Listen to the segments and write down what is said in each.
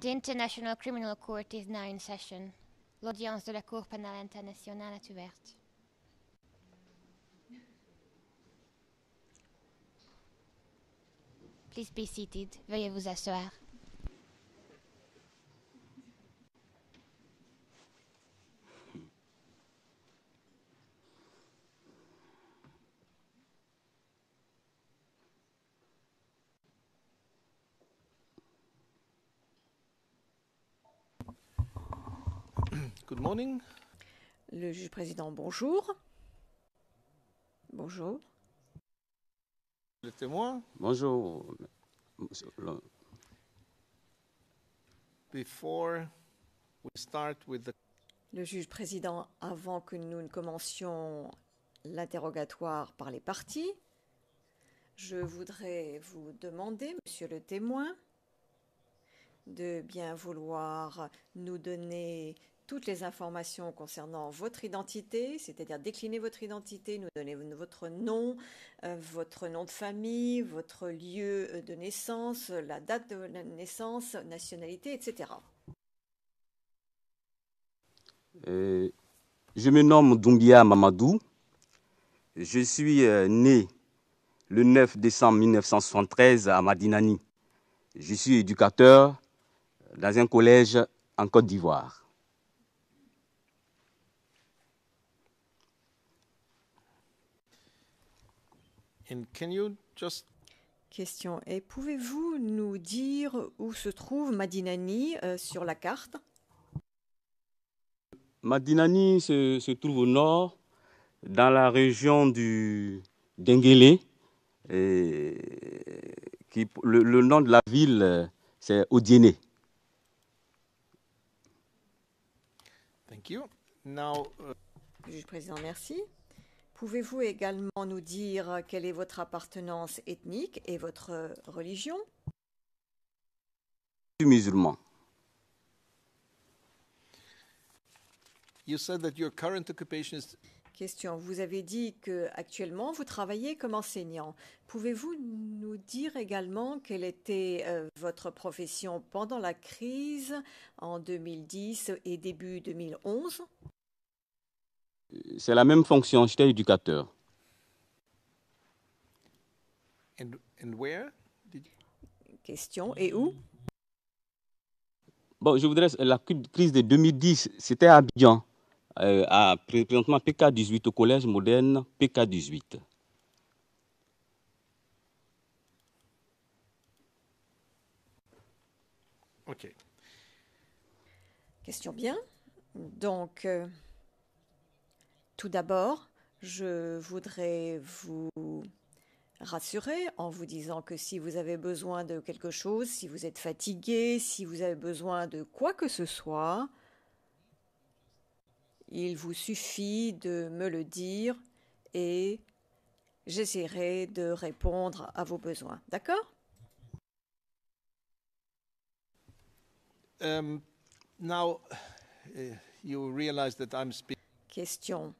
The International Criminal Court is now in session. L'audience de la Cour pénale internationale est ouverte. Please be seated. Veuillez vous asseoir. Good morning. Le juge président, bonjour. Bonjour. Le témoin. Bonjour. Monsieur le- Before we start with the Le juge président, avant que nous ne commencions l'interrogatoire par les parties, je voudrais vous demander, monsieur le témoin, de bien vouloir nous donner toutes les informations concernant votre identité, c'est-à-dire décliner votre identité, nous donner votre nom de famille, votre lieu de naissance, la date de naissance, nationalité, etc. Je me nomme Doumbia Mamadou. Je suis né le 9 décembre 1973 à Madinani. Je suis éducateur dans un collège en Côte d'Ivoire. and can you just Question. Et pouvez-vous nous dire où se trouve Madinani sur la carte? Madinani se trouve au nord, dans la région du d'Enguélé. Le nom de la ville, c'est Odiéné. thank you. Now Juge président, merci. Pouvez-vous également nous dire quelle est votre appartenance ethnique et votre religion? Je suis musulman. you said that your current occupation is Question. Vous avez dit que actuellement vous travaillez comme enseignant. Pouvez-vous nous dire également quelle était votre profession pendant la crise en 2010 et début 2011? C'est la même fonction, j'étais éducateur. and where did you, Question. Et où? Bon, je voudrais, la crise de 2010, c'était à Abidjan, présentement PK18 au collège moderne PK18. okay. Question bien. Donc, tout d'abord, je voudrais vous rassurer en vous disant que si vous avez besoin de quelque chose, si vous êtes fatigué, si vous avez besoin de quoi que ce soit, il vous suffit de me le dire et j'essaierai de répondre à vos besoins. D'accord? Now you realize that I'm speaking Question.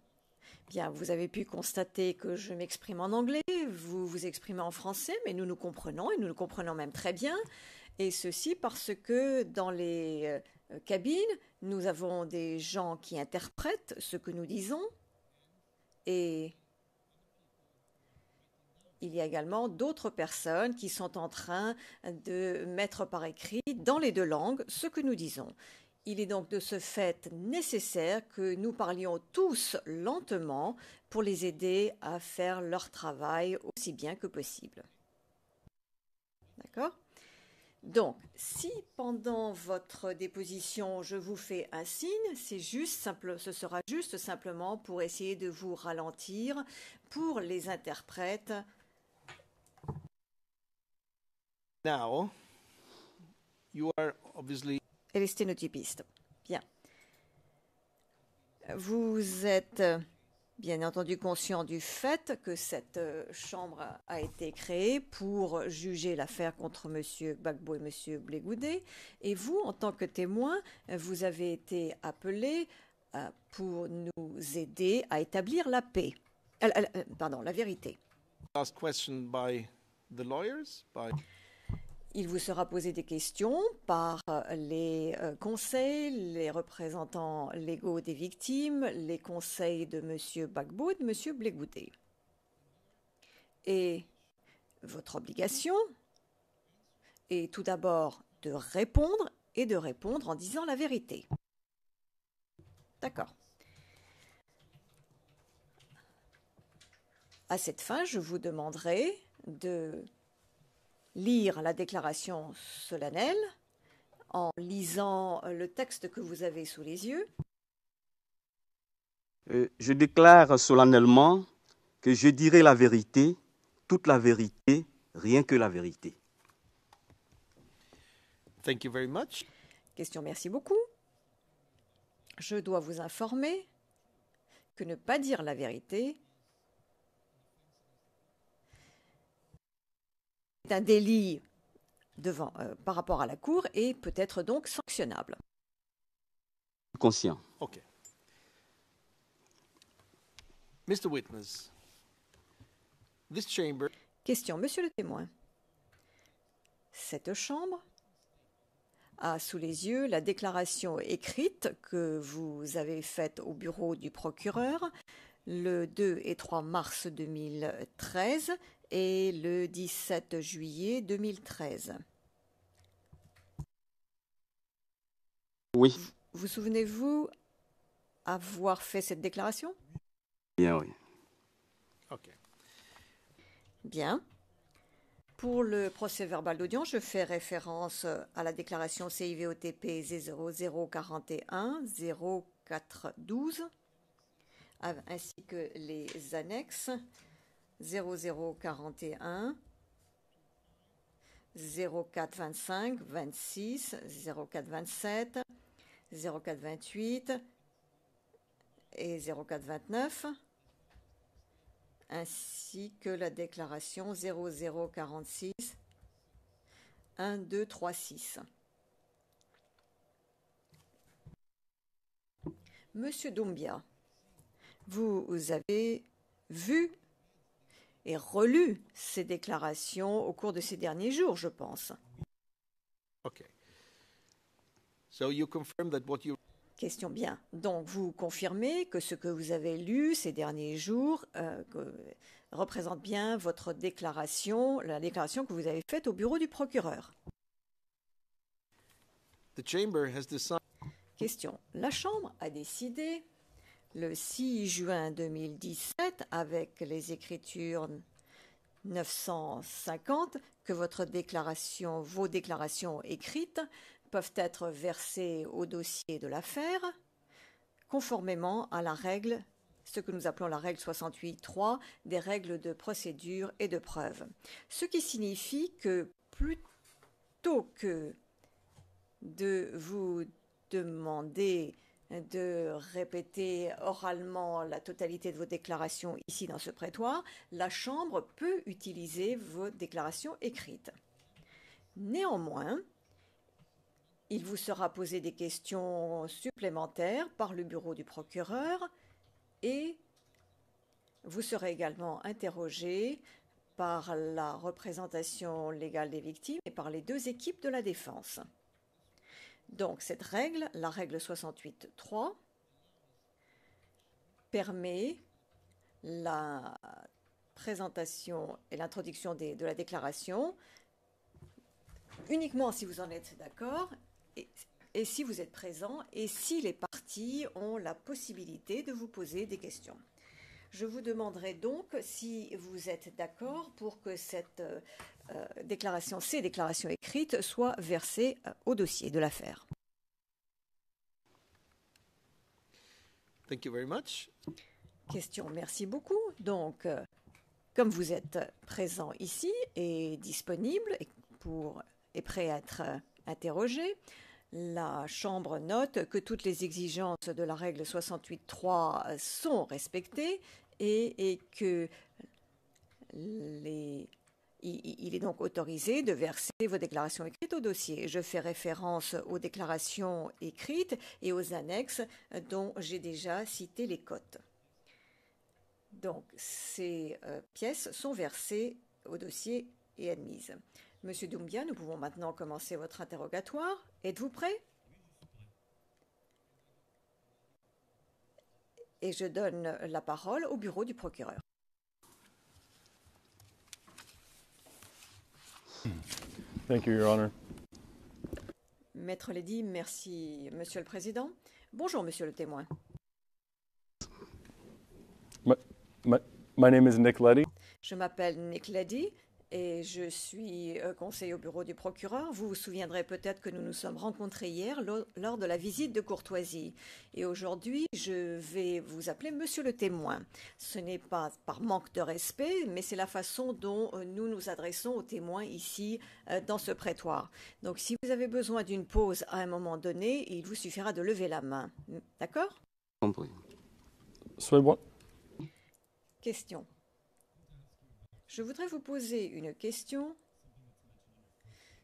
Bien, vous avez pu constater que je m'exprime en anglais, vous vous exprimez en français, mais nous nous comprenons et nous nous comprenons même très bien. Et ceci parce que dans les cabines, nous avons des gens qui interprètent ce que nous disons et il y a également d'autres personnes qui sont en train de mettre par écrit dans les deux langues ce que nous disons. Il est donc de ce fait nécessaire que nous parlions tous lentement pour les aider à faire leur travail aussi bien que possible. D'accord? Donc, si pendant votre déposition je vous fais un signe, ce sera juste simplement pour essayer de vous ralentir pour les interprètes. now. You are obviously Et les sténotypistes. Bien. Vous êtes bien entendu conscient du fait que cette chambre a été créée pour juger l'affaire contre M. Gbagbo et M. Blé-Goudé. Et vous, en tant que témoin, vous avez été appelé pour nous aider à établir la paix. La vérité. last question by the lawyers by Il vous sera posé des questions par les conseils, les représentants légaux des victimes, les conseils de M. Gbagbo et de M. Blegoudé. Et votre obligation est tout d'abord de répondre et de répondre en disant la vérité. D'accord. À cette fin, je vous demanderai de lire la déclaration solennelle en lisant le texte que vous avez sous les yeux. Je déclare solennellement que je dirai la vérité, toute la vérité, rien que la vérité. Thank you very much. Question, merci beaucoup. Je dois vous informer que ne pas dire la vérité est un délit par rapport à la Cour et peut être donc sanctionnable. Conscient. Okay. Mr. Witness, this chamber Question, monsieur le témoin. Cette chambre a sous les yeux la déclaration écrite que vous avez faite au bureau du procureur le 2 et 3 mars 2013 et le 17 juillet 2013. Oui. Vous souvenez-vous avoir fait cette déclaration? Bien, oui. Okay. Bien. Pour le procès verbal d'audience, je fais référence à la déclaration CIVOTP 0041 0412 ainsi que les annexes 0041 0425 26 0427 0428 et 0429 ainsi que la déclaration 0046 1236. Monsieur Doumbia, vous avez vu et relu ces déclarations au cours de ces derniers jours, je pense. Okay. So you confirm that what you Question bien. Donc, vous confirmez que ce que vous avez lu ces derniers jours représente bien votre déclaration, la déclaration que vous avez faite au bureau du procureur. the chamber has decided Question. La Chambre a décidé le 6 juin 2017, avec les écritures 950, que vos déclarations écrites peuvent être versées au dossier de l'affaire, conformément à la règle, ce que nous appelons la règle 68.3 des règles de procédure et de preuve. Ce qui signifie que plutôt que de vous demander de répéter oralement la totalité de vos déclarations ici dans ce prétoire, la Chambre peut utiliser vos déclarations écrites. Néanmoins, il vous sera posé des questions supplémentaires par le bureau du procureur et vous serez également interrogé par la représentation légale des victimes et par les deux équipes de la défense. Donc cette règle, la règle 68.3, permet la présentation et l'introduction de la déclaration uniquement si vous en êtes d'accord et si vous êtes présent et si les parties ont la possibilité de vous poser des questions. Je vous demanderai donc si vous êtes d'accord pour que ces déclarations écrites soient versées au dossier de l'affaire. Thank you very much. Question, merci beaucoup. Donc, comme vous êtes présent ici et disponible et prêt à être interrogé, la Chambre note que toutes les exigences de la règle 68.3 sont respectées et que il est donc autorisé de verser vos déclarations écrites au dossier. Je fais référence aux déclarations écrites et aux annexes dont j'ai déjà cité les cotes. Donc, ces pièces sont versées au dossier et admises. Monsieur Doumbia, nous pouvons maintenant commencer votre interrogatoire. Êtes-vous prêt? Et je donne la parole au bureau du procureur. Thank you, Your Honor. Maître Lady, merci, Monsieur le Président. Bonjour, Monsieur le témoin. My name is Nick Leddy. Je m'appelle Nick Lady et je suis conseiller au bureau du procureur. Vous vous souviendrez peut-être que nous nous sommes rencontrés hier lors de la visite de courtoisie. Et aujourd'hui, je vais vous appeler Monsieur le témoin. Ce n'est pas par manque de respect, mais c'est la façon dont nous nous adressons aux témoins ici dans ce prétoire. Donc si vous avez besoin d'une pause à un moment donné, il vous suffira de lever la main. D'accord? Compris. Soyez-moi. Question. Je voudrais vous poser une question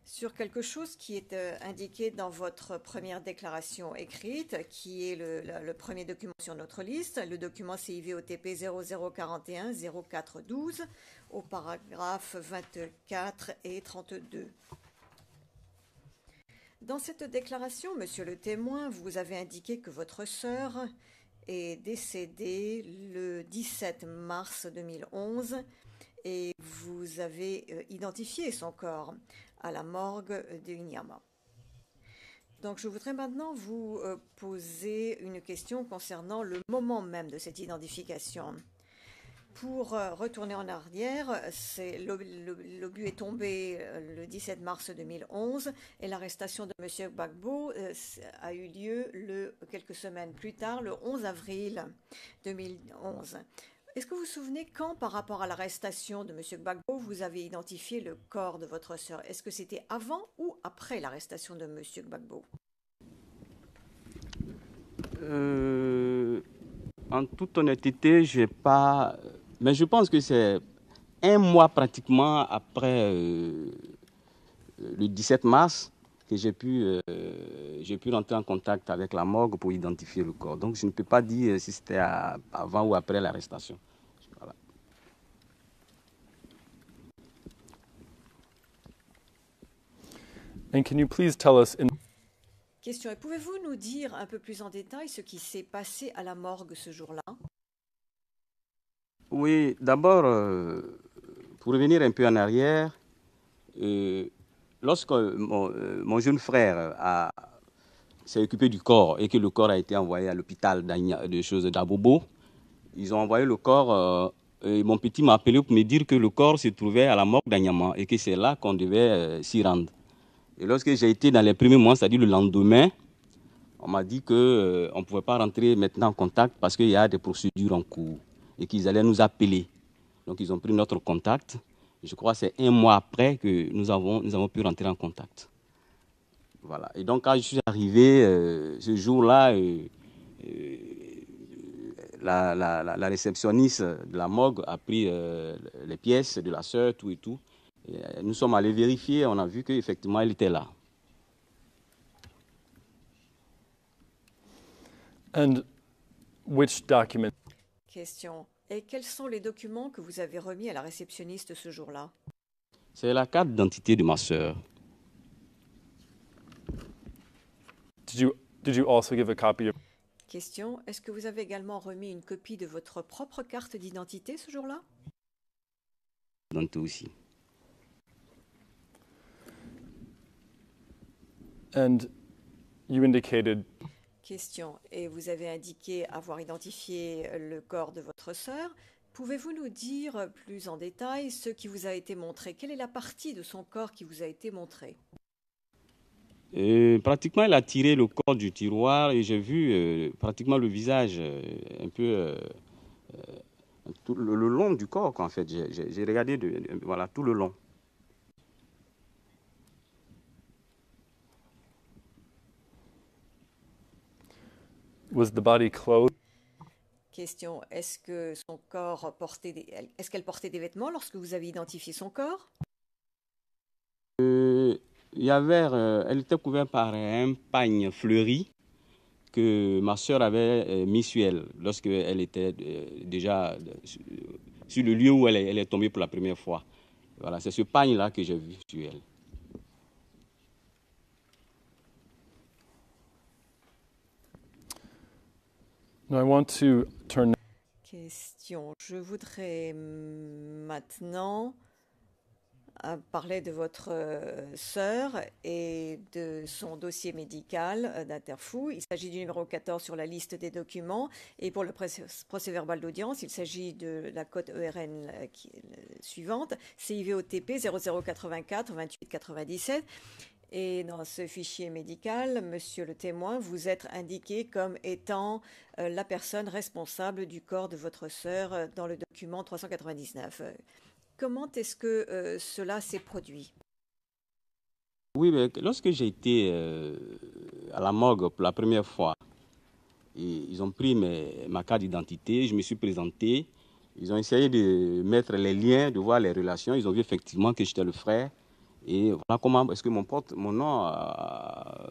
sur quelque chose qui est indiqué dans votre première déclaration écrite, qui est le premier document sur notre liste, le document CIVOTP 0041 0412, au paragraphe 24 et 32. Dans cette déclaration, Monsieur le témoin, vous avez indiqué que votre sœur est décédée le 17 mars 2011 et vous avez identifié son corps à la morgue de Inyama. Donc je voudrais maintenant vous poser une question concernant le moment même de cette identification. Pour retourner en arrière, l'obus est tombé le 17 mars 2011 et l'arrestation de M. Gbagbo a eu lieu quelques semaines plus tard, le 11 avril 2011. Est-ce que vous vous souvenez quand, par rapport à l'arrestation de M. Gbagbo, vous avez identifié le corps de votre sœur? Est-ce que c'était avant ou après l'arrestation de M. Gbagbo? En toute honnêteté, je n'ai pas... Mais je pense que c'est un mois pratiquement après le 17 mars que j'ai pu rentrer en contact avec la morgue pour identifier le corps. Donc je ne peux pas dire si c'était avant ou après l'arrestation. Voilà. And can you please tell us Question. Et pouvez-vous nous dire un peu plus en détail ce qui s'est passé à la morgue ce jour-là? Oui, d'abord, pour revenir un peu en arrière, lorsque mon jeune frère s'est occupé du corps et que le corps a été envoyé à l'hôpital d'Abobo, ils ont envoyé le corps et mon petit m'a appelé pour me dire que le corps se trouvait à la morgue d'Anyama et que c'est là qu'on devait s'y rendre. Et lorsque j'ai été dans les premiers mois, c'est-à-dire le lendemain, on m'a dit qu'on ne pouvait pas rentrer maintenant en contact parce qu'il y a des procédures en cours et qu'ils allaient nous appeler. Donc ils ont pris notre contact. Je crois que c'est un mois après que nous avons pu rentrer en contact. Voilà. Et donc quand je suis arrivé ce jour-là, la réceptionniste de la morgue a pris les pièces de la sœur, tout et tout. Et nous sommes allés vérifier, on a vu qu'effectivement elle était là. and which document? Question. Et quels sont les documents que vous avez remis à la réceptionniste ce jour-là? C'est la carte d'identité de ma sœur. Did you also give a copy of? Question. Est-ce que vous avez également remis une copie de votre propre carte d'identité ce jour-là? Donc aussi. And you indicated Question. Et vous avez indiqué avoir identifié le corps de votre sœur. Pouvez-vous nous dire plus en détail ce qui vous a été montré? Quelle est la partie de son corps qui vous a été montrée? Pratiquement, elle a tiré le corps du tiroir et j'ai vu pratiquement le visage un peu tout le long du corps, quoi, en fait. J'ai regardé voilà, tout le long. was the body clothed? Question. Est-ce que son corps est-ce qu'elle portait des vêtements lorsque vous avez identifié son corps? Elle était couverte par un pagne fleuri que ma sœur avait mis sur elle lorsqu'elle était déjà sur le lieu où elle est tombée pour la première fois. Voilà, c'est ce pagne-là que j'ai vu sur elle. Now I want to turn Question. Je voudrais maintenant parler de votre sœur et de son dossier médical d'Interfou. Il s'agit du numéro 14 sur la liste des documents. Et pour le procès-verbal d'audience, il s'agit de la cote ERN suivante, CIVOTP 0084 28 97. Et dans ce fichier médical, monsieur le témoin, vous êtes indiqué comme étant la personne responsable du corps de votre sœur dans le document 399. Comment est-ce que cela s'est produit? Oui, mais lorsque j'ai été à la morgue pour la première fois, ils ont pris ma carte d'identité, je me suis présenté, ils ont essayé de mettre les liens, de voir les relations, ils ont vu effectivement que j'étais le frère. Et voilà comment est-ce que mon nom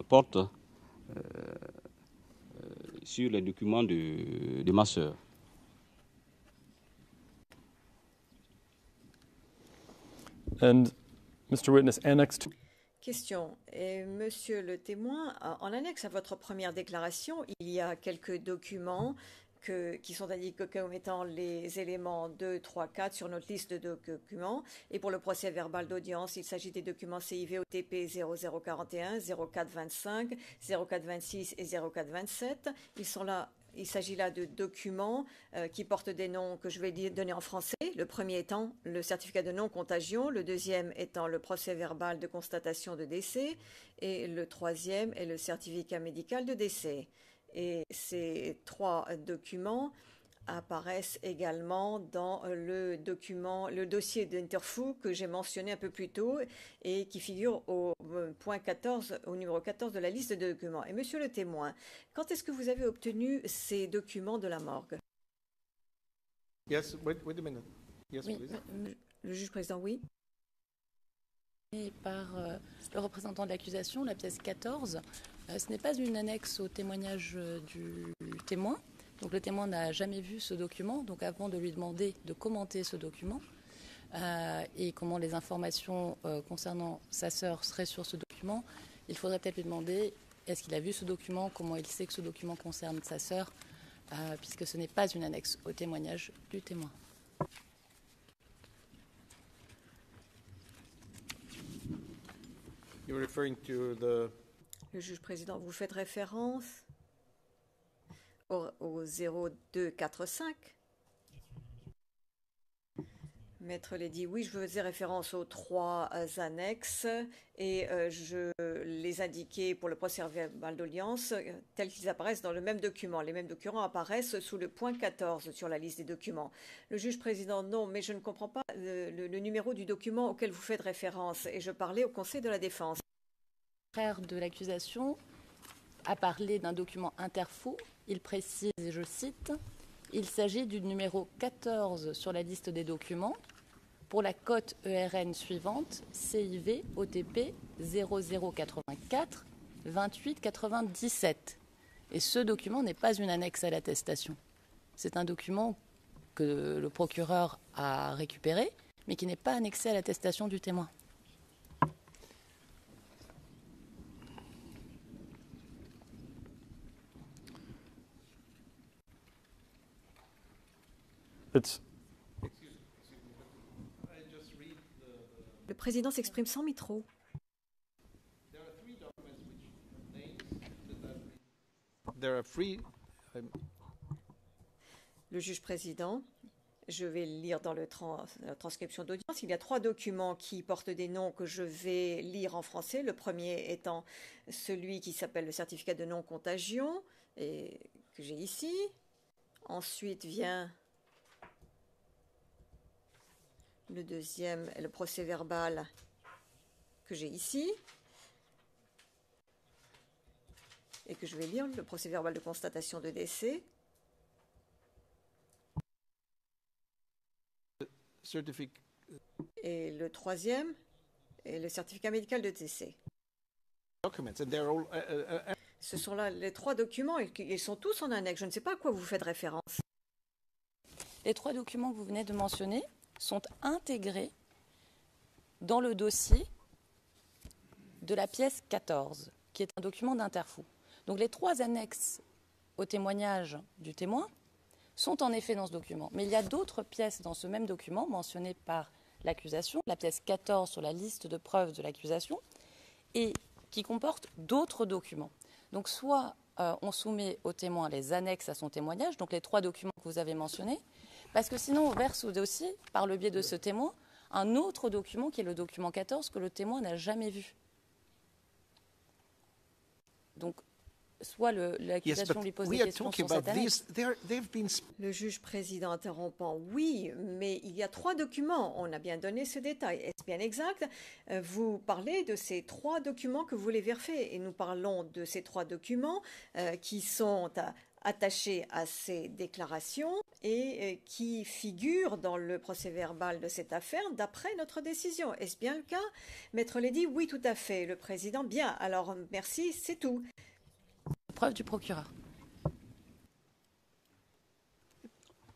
porte sur les documents de ma sœur. and Mr. Witness annexed to Question. Et monsieur le témoin, en annexe à votre première déclaration, il y a quelques documents qui sont indiqués comme étant les éléments 2, 3, 4 sur notre liste de documents. Et pour le procès verbal d'audience, il s'agit des documents CIVOTP 0041, 0425, 0426 et 0427. Ils sont là. Il s'agit là de documents qui portent des noms que je vais donner en français. Le premier étant le certificat de non-contagion, le deuxième étant le procès-verbal de constatation de décès et le troisième est le certificat médical de décès. Et ces trois documents apparaissent également dans le dossier d'Interfou que j'ai mentionné un peu plus tôt et qui figure au point 14, au numéro 14 de la liste de documents. Et monsieur le témoin, quand est-ce que vous avez obtenu ces documents de la morgue? Yes, wait a minute. Yes, Oui, please. Le juge président, oui. et par le représentant de l'accusation, la pièce 14. Ce n'est pas une annexe au témoignage du témoin. Donc le témoin n'a jamais vu ce document. Donc avant de lui demander de commenter ce document et comment les informations concernant sa sœur seraient sur ce document, il faudrait peut-être lui demander est-ce qu'il a vu ce document, comment il sait que ce document concerne sa sœur, puisque ce n'est pas une annexe au témoignage du témoin. You're referring to the... Le juge président, vous faites référence au 0245. Maître l'a dit, oui, je faisais référence aux trois annexes et je les indiquais pour le procès-verbal d'audience tels qu'ils apparaissent dans le même document. Les mêmes documents apparaissent sous le point 14 sur la liste des documents. Le juge président, non, mais je ne comprends pas le numéro du document auquel vous faites référence et je parlais au Conseil de la défense. Le frère de l'accusation a parlé d'un document Interfou. Il précise, et je cite, « Il s'agit du numéro 14 sur la liste des documents pour la cote ERN suivante, CIV OTP 0084 28 97. » Et ce document n'est pas une annexe à l'attestation. C'est un document que le procureur a récupéré, mais qui n'est pas annexé à l'attestation du témoin. Le président s'exprime sans micro. Le juge président, je vais lire dans la transcription d'audience. Il y a trois documents qui portent des noms que je vais lire en français. Le premier étant celui qui s'appelle le certificat de non-contagion et que j'ai ici. Ensuite vient le deuxième est le procès-verbal que j'ai ici et que je vais lire, le procès-verbal de constatation de décès. Et le troisième est le certificat médical de décès. Ce sont là les trois documents, ils sont tous en annexe. Je ne sais pas à quoi vous faites référence. Les trois documents que vous venez de mentionner sont intégrés dans le dossier de la pièce 14, qui est un document d'Interfou. Donc les trois annexes au témoignage du témoin sont en effet dans ce document. Mais il y a d'autres pièces dans ce même document mentionnées par l'accusation, la pièce 14 sur la liste de preuves de l'accusation, et qui comporte d'autres documents. Donc soit on soumet au témoin les annexes à son témoignage, donc les 3 documents que vous avez mentionnés, parce que sinon on verse au dossier, par le biais de ce témoin, un autre document qui est le document 14 que le témoin n'a jamais vu. Donc, soit l'accusation lui pose des questions sur cette annexe. Le juge président interrompant, oui, mais il y a 3 documents. On a bien donné ce détail. Est-ce bien exact? Vous parlez de ces 3 documents que vous voulez vérifier. Et nous parlons de ces 3 documents qui sont attachés à ces déclarations et qui figurent dans le procès-verbal de cette affaire d'après notre décision. Est-ce bien le cas? Maître Lédy, oui, tout à fait. Le président, bien. Alors, merci, c'est tout. Preuve du procureur.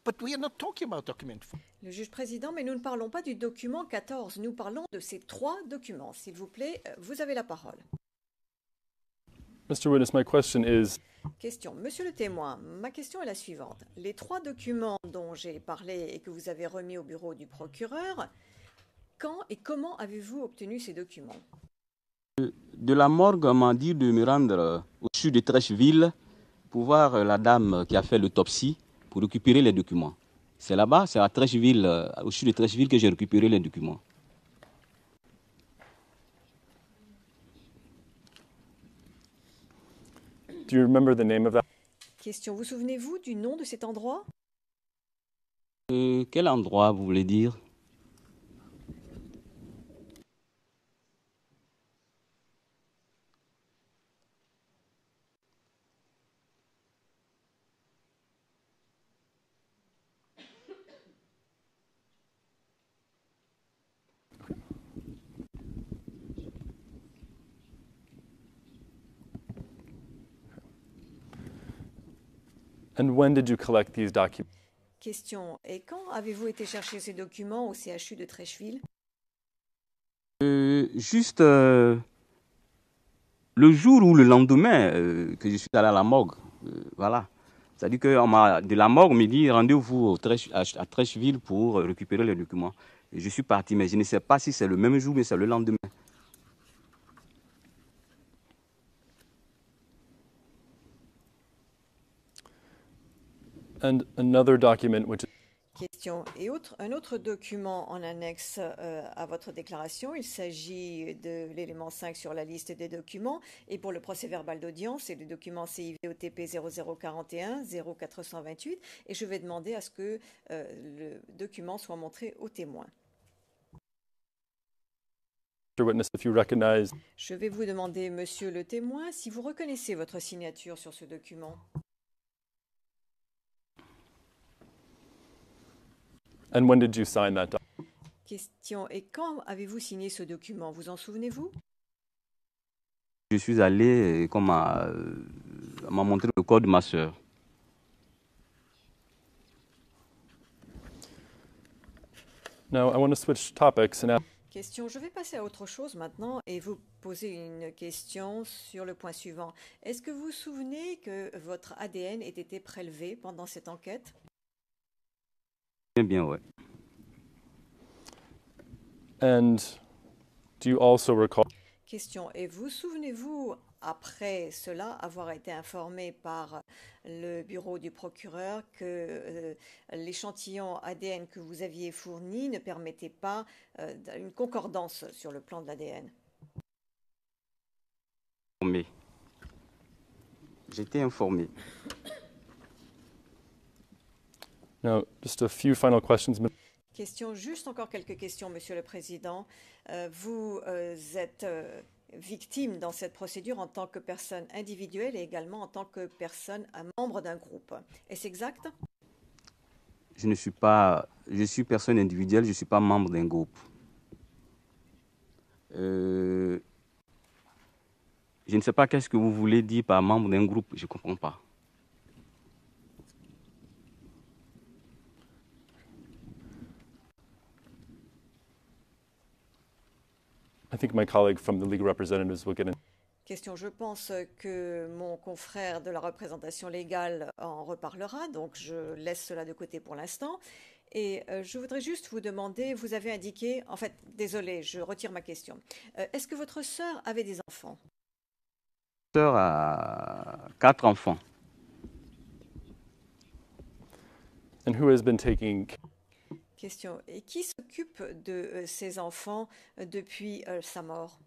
But we are not talking about document 4. Le juge président, mais nous ne parlons pas du document 14. Nous parlons de ces 3 documents. S'il vous plaît, vous avez la parole. Mr. Witness, my question is, Question. Monsieur le témoin, ma question est la suivante. Les 3 documents dont j'ai parlé et que vous avez remis au bureau du procureur, quand et comment avez-vous obtenu ces documents? De la morgue, on m'a dit de me rendre au CHU de Trècheville pour voir la dame qui a fait l'autopsie pour récupérer les documents. C'est là-bas, c'est à Trècheville, au CHU de Trècheville que j'ai récupéré les documents. do you remember the name of that? Question. Vous souvenez-vous du nom de cet endroit? Quel endroit vous voulez dire? And when did you collect these documents? Question. Et quand avez-vous été chercher ces documents au CHU de Trècheville? Juste le jour ou le lendemain que je suis allé à la morgue. Voilà. C'est-à-dire que de la morgue, on m'a dit rendez-vous à Trècheville pour récupérer les documents. Et je suis parti, mais je ne sais pas si c'est le même jour, mais c'est le lendemain. And another document which Question. Et un autre document en annexe à votre déclaration, il s'agit de l'élément 5 sur la liste des documents. Et pour le procès-verbal d'audience, c'est le document CIVOTP 0041 0428. Et je vais demander à ce que le document soit montré au témoin. Mr. Witness, if you recognize Je vais vous demander, monsieur le témoin, si vous reconnaissez votre signature sur ce document. and when did you sign that document? Question. Et quand avez-vous signé ce document? Vous en souvenez-vous? Je suis allé, comme m'a montré le corps de ma sœur. Now, I want to switch topics and ask, Question. Je vais passer à autre chose maintenant et vous poser une question sur le point suivant. Est-ce que vous vous souvenez que votre ADN ait été prélevé pendant cette enquête? Bien, ouais. and do you also recall Question. Et vous souvenez-vous, après cela, avoir été informé par le bureau du procureur que l'échantillon ADN que vous aviez fourni ne permettait pas une concordance sur le plan de l'ADN? Informé. J'étais informé. Now, just a few final questions. Question, juste encore quelques questions, Monsieur le Président. Vous êtes victime dans cette procédure en tant que personne individuelle et également en tant que personne, un membre d'un groupe. Est-ce exact? Je suis personne individuelle, je ne suis pas membre d'un groupe. Je ne sais pas qu'est-ce que vous voulez dire par membre d'un groupe, je ne comprends pas. I think my colleague from the legal representatives will get in. question. Je pense que mon confrère de la représentation légale en reparlera, donc je laisse cela de côté pour l'instant. Et je voudrais juste vous demander, vous avez indiqué, en fait, désolé, je retire ma question. Est-ce que votre sœur avait des enfants? Ma sœur a 4 enfants. And who has been taking Question. Et qui s'occupe de ces enfants depuis sa mort?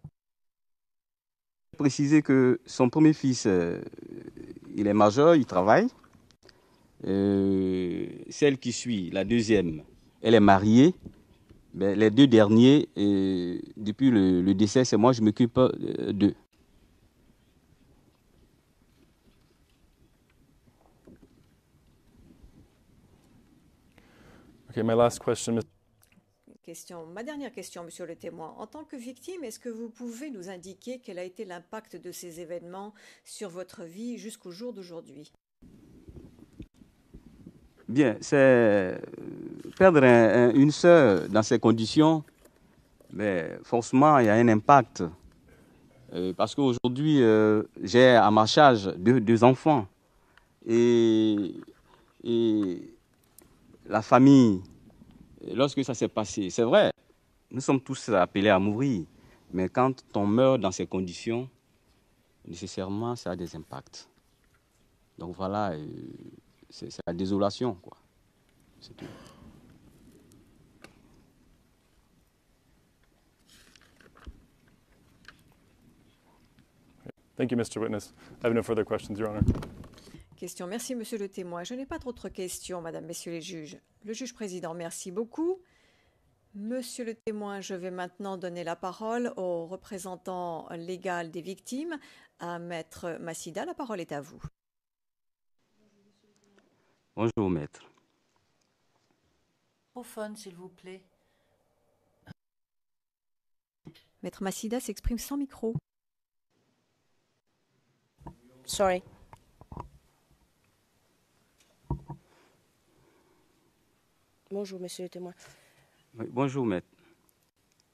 Préciser que son premier fils, il est majeur, il travaille. Celle qui suit, la deuxième, elle est mariée. Mais les 2 derniers, depuis le décès, c'est moi, je m'occupe d'eux. Okay, my last question, Question. Ma dernière question, monsieur le témoin. En tant que victime, est-ce que vous pouvez nous indiquer quel a été l'impact de ces événements sur votre vie jusqu'au jour d'aujourd'hui? Bien, c'est perdre une sœur dans ces conditions, mais forcément, il y a un impact. Parce qu'aujourd'hui, j'ai à ma charge 2 enfants. Et la famille, lorsque ça s'est passé, c'est vrai, nous sommes tous appelés à mourir. Mais quand on meurt dans ces conditions, nécessairement, ça a des impacts. Donc voilà, c'est la désolation, quoi. C'est tout. thank you, Mr. Witness. I have no further questions, Your Honor. Question. Merci, monsieur le témoin. Je n'ai pas d'autres questions, madame, messieurs les juges. Le juge président, merci beaucoup. Monsieur le témoin, je vais maintenant donner la parole au représentant légal des victimes, à maître Massida. La parole est à vous. Bonjour, maître. Microphone, s'il vous plaît. Maître Massida s'exprime sans micro. Sorry. Bonjour, monsieur le témoin. Oui, bonjour, maître.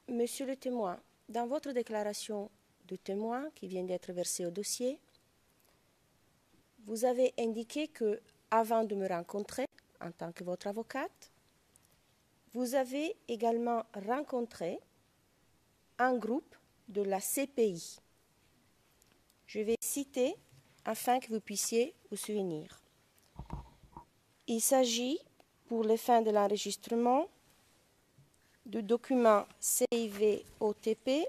Monsieur le témoin, dans votre déclaration de témoin qui vient d'être versée au dossier, vous avez indiqué que, avant de me rencontrer en tant que votre avocate, vous avez également rencontré un groupe de la CPI. Je vais citer afin que vous puissiez vous souvenir. Il s'agit, pour les fins de l'enregistrement, du document CIV-OTP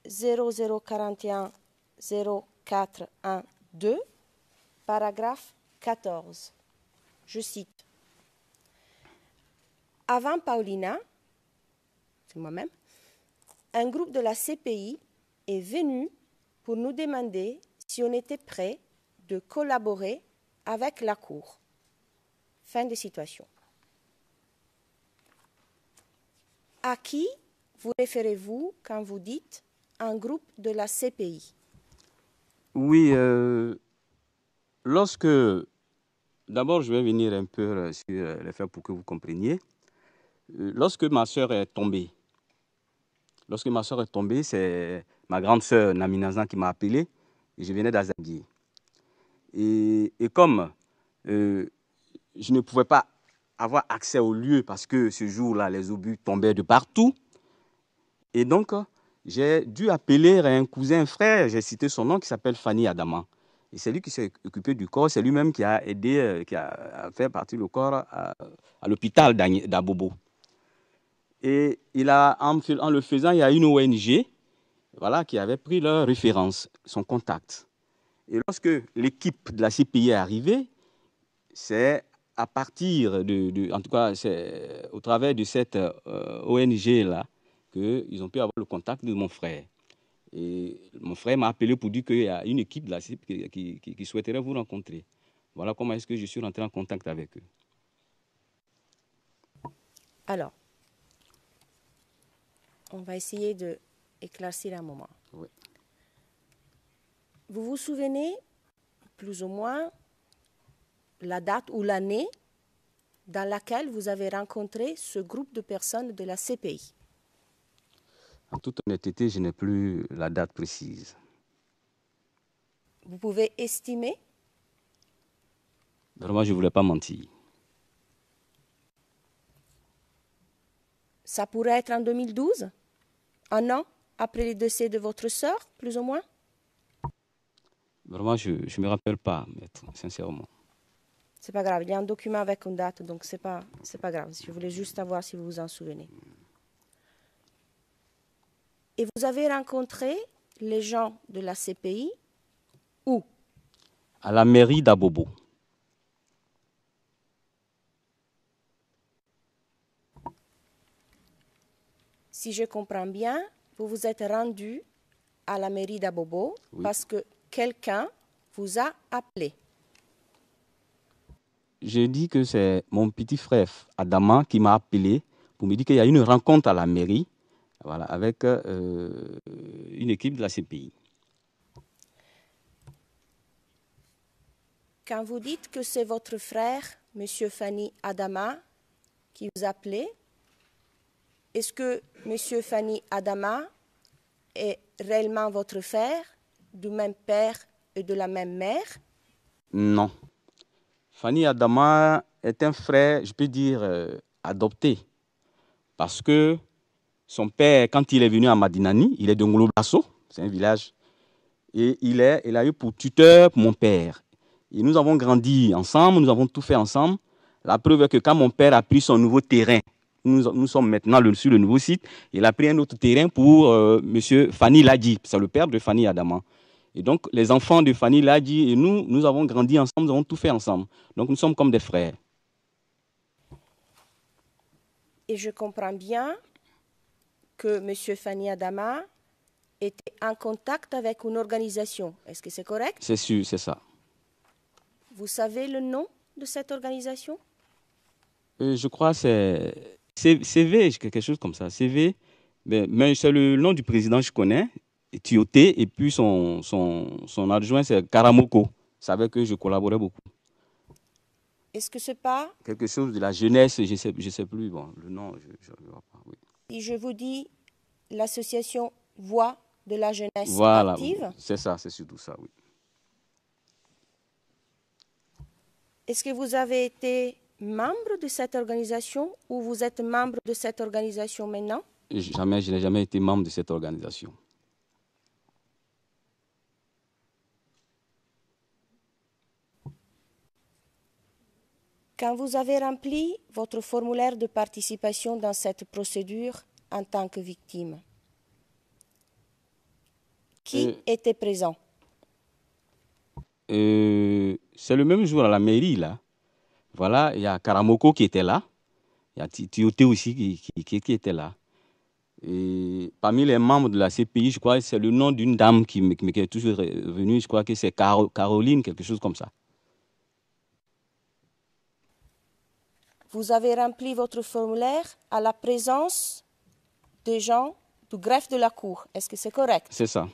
0041 0412, paragraphe 14. Je cite. Avant Paulina, c'est moi-même, un groupe de la CPI est venu pour nous demander si on était prêt de collaborer avec la Cour. Fin de citation. À qui vous référez-vous quand vous dites un groupe de la CPI? Oui, d'abord, je vais venir un peu sur les faits pour que vous compreniez. Lorsque ma sœur est tombée, c'est ma grande sœur Naminazan qui m'a appelé et je venais d'Azagui. Et comme je ne pouvais pas avoir accès au lieu parce que ce jour-là, les obus tombaient de partout. Et donc, j'ai dû appeler un cousin, un frère, j'ai cité son nom, qui s'appelle Fanny Adama. Et c'est lui qui s'est occupé du corps, c'est lui-même qui a aidé, qui a fait partir le corps à l'hôpital d'Abobo. Et en le faisant, il y a une ONG voilà, qui avait pris leur référence, son contact. Et lorsque l'équipe de la CPI est arrivée, c'est à partir en tout cas, c'est au travers de cette ONG-là qu'ils ont pu avoir le contact de mon frère. Et mon frère m'a appelé pour dire qu'il y a une équipe de la CIP qui souhaiterait vous rencontrer. Voilà comment est-ce que je suis rentré en contact avec eux. Alors, on va essayer d'éclaircir un moment. Oui. Vous vous souvenez plus ou moins la date ou l'année dans laquelle vous avez rencontré ce groupe de personnes de la CPI? En toute honnêteté, je n'ai plus la date précise. Vous pouvez estimer? Vraiment, je ne voulais pas mentir. Ça pourrait être en 2012, un an après le décès de votre sœur, plus ou moins? Vraiment, je ne me rappelle pas, maître, sincèrement. C'est pas grave, il y a un document avec une date, donc c'est pas grave. Je voulais juste savoir si vous vous en souvenez. Et vous avez rencontré les gens de la CPI où? À la mairie d'Abobo. Si je comprends bien, vous vous êtes rendu à la mairie d'Abobo parce que quelqu'un vous a appelé. Je dis que c'est mon petit frère Adama qui m'a appelé pour me dire qu'il y a une rencontre à la mairie, voilà, avec une équipe de la CPI. Quand vous dites que c'est votre frère, M. Fani Adama, qui vous appelait, est-ce que M. Fani Adama est réellement votre frère, du même père et de la même mère? Non. Fani Adama est un frère, je peux dire, adopté. Parce que son père, quand il est venu à Madinani, il est de Ngolo-Blasso, c'est un village, et il a eu pour tuteur mon père. Et nous avons grandi ensemble, nous avons tout fait ensemble. La preuve est que quand mon père a pris son nouveau terrain, nous sommes maintenant sur le nouveau site, il a pris un autre terrain pour M. Fani Ladji, c'est le père de Fani Adama. Et donc, les enfants de Fani Ladji et nous avons grandi ensemble, nous avons tout fait ensemble. Donc, nous sommes comme des frères. Et je comprends bien que M. Fani Adama était en contact avec une organisation. Est-ce que c'est correct? C'est sûr, c'est ça. Vous savez le nom de cette organisation? Je crois que c'est CV, quelque chose comme ça. CV, mais c'est le nom du président que je connais, Tioté, et puis son adjoint, c'est Karamoko. C'est avec eux que je collaborais beaucoup. Est-ce que c'est pas... Quelque chose de la jeunesse, je sais plus. Bon, le nom, je ne vois pas. Oui. Si je vous dis l'association Voix de la jeunesse voilà, active. C'est ça, c'est surtout ça, oui. Est-ce que vous avez été membre de cette organisation ou vous êtes membre de cette organisation maintenant? Jamais, je n'ai jamais été membre de cette organisation. Quand vous avez rempli votre formulaire de participation dans cette procédure en tant que victime, qui était présent? C'est le même jour à la mairie, là. Voilà, il y a Karamoko qui était là. Il y a Tioté aussi qui était là. Et parmi les membres de la CPI, je crois que c'est le nom d'une dame qui est toujours venue. Je crois que c'est Caroline, quelque chose comme ça. Vous avez rempli votre formulaire à la présence des gens du greffe de la Cour. Est-ce que c'est correct? C'est ça.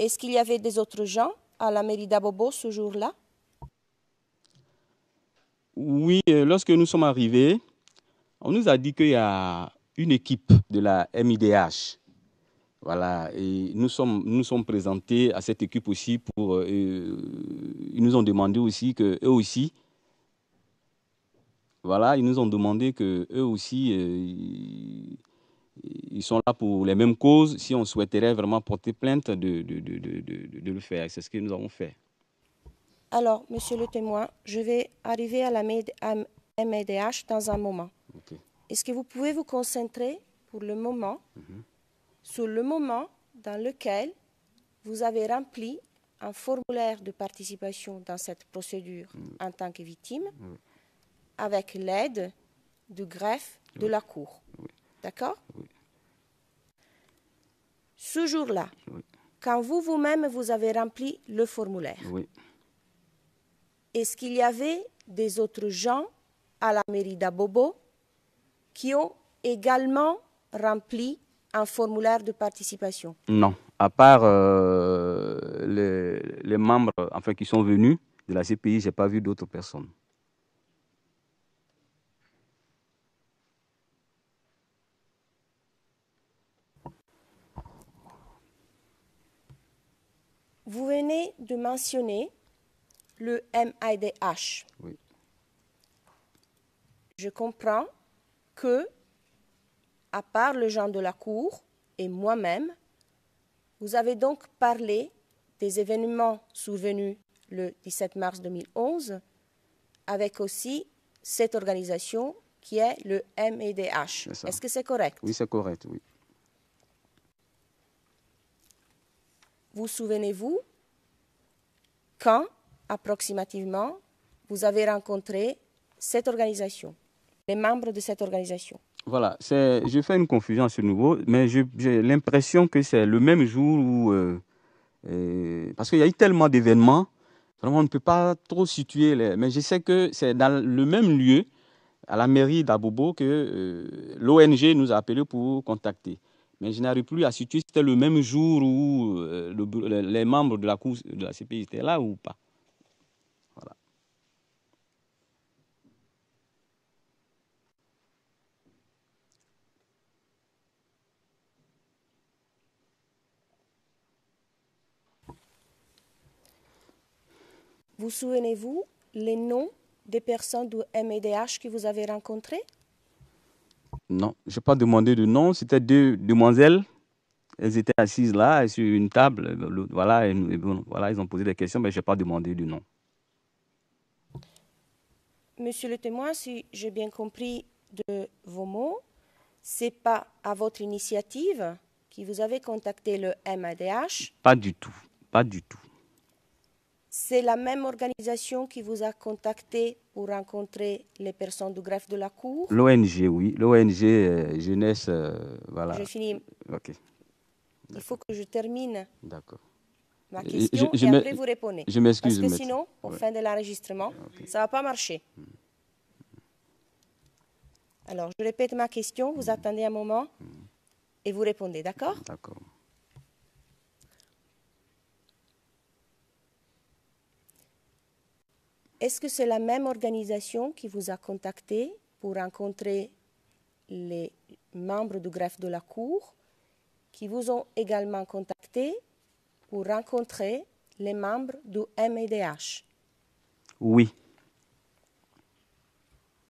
Est-ce qu'il y avait des autres gens à la mairie d'Abobo ce jour-là? Oui, lorsque nous sommes arrivés, on nous a dit qu'il y a une équipe de la MIDH. Voilà, et nous sommes présentés à cette équipe aussi pour... ils nous ont demandé aussi qu'eux aussi... Voilà, ils nous ont demandé qu'eux aussi... ils sont là pour les mêmes causes. Si on souhaiterait vraiment porter plainte, de le faire. C'est ce que nous avons fait. Alors, monsieur le témoin, je vais arriver à la MIDH dans un moment. Okay. Est-ce que vous pouvez vous concentrer pour le moment sur le moment dans lequel vous avez rempli un formulaire de participation dans cette procédure en tant que victime avec l'aide du greffe de la Cour? D'accord? Ce jour-là, quand vous-même vous avez rempli le formulaire, est-ce qu'il y avait des autres gens à la mairie d'Abobo qui ont également rempli un formulaire de participation? Non, à part les membres enfin, qui sont venus de la CPI, je n'ai pas vu d'autres personnes. vous venez de mentionner le MIDH. Oui. Je comprends que, à part le gens de la Cour et moi-même, vous avez donc parlé des événements survenus le 17 mars 2011, avec aussi cette organisation qui est le MIDH. Est-ce que c'est correct? Oui, c'est correct, oui. Vous souvenez-vous quand, approximativement, vous avez rencontré cette organisation, les membres de cette organisation? Voilà, je fais une confusion à ce niveau, mais j'ai l'impression que c'est le même jour où... parce qu'il y a eu tellement d'événements, vraiment on ne peut pas trop situer, mais je sais que c'est dans le même lieu, à la mairie d'Abobo, que l'ONG nous a appelés pour contacter. Mais je n'arrive plus à situer si c'était le même jour où les membres de la Cour de la CPI étaient là ou pas. Voilà. Vous souvenez-vous les noms des personnes du MIDH que vous avez rencontrées? Non, je n'ai pas demandé de nom. C'était deux demoiselles. Elles étaient assises là, sur une table. Voilà, voilà, ils ont posé des questions, mais je n'ai pas demandé de nom. Monsieur le témoin, si j'ai bien compris de vos mots, ce n'est pas à votre initiative que vous avez contacté le MIDH. Pas du tout, pas du tout. C'est la même organisation qui vous a contacté pour rencontrer les personnes du greffe de la Cour? L'ONG, oui. L'ONG Jeunesse, voilà. Je finis. Ok. Il faut que je termine D'accord. ma question et après vous répondez. Je m'excuse. Parce que sinon, au fin de l'enregistrement, ça ne va pas marcher. Alors, je répète ma question, vous attendez un moment et vous répondez, d'accord? D'accord. Est-ce que c'est la même organisation qui vous a contacté pour rencontrer les membres du greffe de la Cour, qui vous ont également contacté pour rencontrer les membres du MIDH? Oui.